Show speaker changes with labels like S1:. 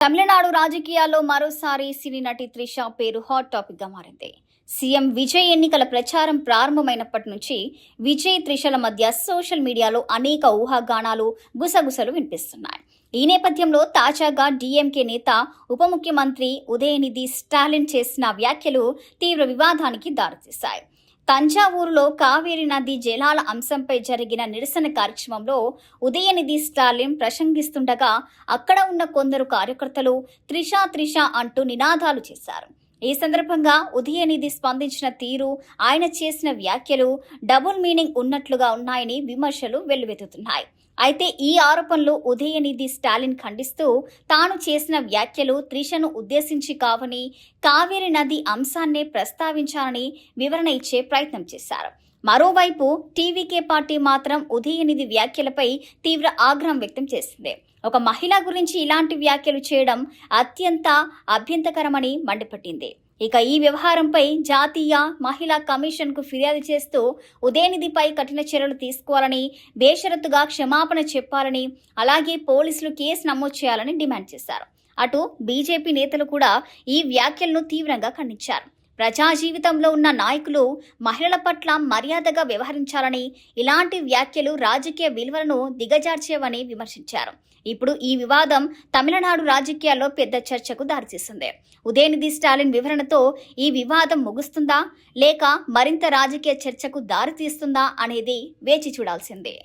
S1: తమిళనాడు రాజకీయాల్లో మరోసారి సినీ నటి త్రిష పేరు హాట్ టాపిక్ గా మారింది. సీఎం విజయ్ ఎన్నికల ప్రచారం ప్రారంభమైనప్పటి నుంచి విజయ్ త్రిషల మధ్య సోషల్ మీడియాలో అనేక ఊహాగానాలు గుసగుసలు వినిపిస్తున్నాయి. ఈ నేపథ్యంలో తాజాగా డీఎంకే నేత ఉప ముఖ్యమంత్రి ఉదయనిధి స్టాలిన్ చేసిన వ్యాఖ్యలు తీవ్ర వివాదానికి దారితీశాయి. తంజావూరులో కావేరీ నది జలాల అంశంపై జరిగిన నిరసన కార్యక్రమంలో ఉదయనిధి స్టాలిన్ ప్రసంగిస్తుండగా అక్కడ ఉన్న కొందరు కార్యకర్తలు త్రిష త్రిష అంటూ నినాదాలు చేశారు. ఈ సందర్భంగా ఉదయనిధి స్పందించిన తీరు, ఆయన చేసిన వ్యాఖ్యలు డబుల్ మీనింగ్ ఉన్నట్లుగా ఉన్నాయని విమర్శలు వెల్లువెత్తుతున్నాయి. అయితే ఈ ఆరోపణలు ఉదయనిధి స్టాలిన్ ఖండిస్తూ తాను చేసిన వ్యాఖ్యలు త్రిషను ఉద్దేశించి కావని, కావేరీ నది అంశాన్నే ప్రస్తావించాలని వివరణ ఇచ్చే ప్రయత్నం చేశారు. మరోవైపు టీవీకే పార్టీ మాత్రం ఉదయనిధి వ్యాఖ్యలపై తీవ్ర ఆగ్రహం వ్యక్తం చేసింది. ఒక మహిళ గురించి ఇలాంటి వ్యాఖ్యలు చేయడం అత్యంత అభ్యంతరకరమని మండిపట్టింది. ఇక ఈ వ్యవహారంపై జాతీయ మహిళా కమిషన్కు ఫిర్యాదు చేస్తూ ఉదయనిధిపై కఠిన చర్యలు తీసుకోవాలని, బేషరతుగా క్షమాపణ చెప్పాలని, అలాగే పోలీసులు కేసు నమోదు చేయాలని డిమాండ్ చేశారు. అటు బీజేపీ నేతలు కూడా ఈ వ్యాఖ్యలను తీవ్రంగా ఖండించారు. ప్రజా జీవితంలో ఉన్న నాయకులు మహిళల పట్ల మర్యాదగా వ్యవహరించాలని, ఇలాంటి వ్యాఖ్యలు రాజకీయ విలువలను దిగజార్చేవని విమర్శించారు. ఇప్పుడు ఈ వివాదం తమిళనాడు రాజకీయాల్లో పెద్ద చర్చకు దారితీసింది. ఉదయనిధి స్టాలిన్ వివరణతో ఈ వివాదం ముగుస్తుందా లేక మరింత రాజకీయ చర్చకు దారితీస్తుందా అనేది వేచి చూడాల్సిందే.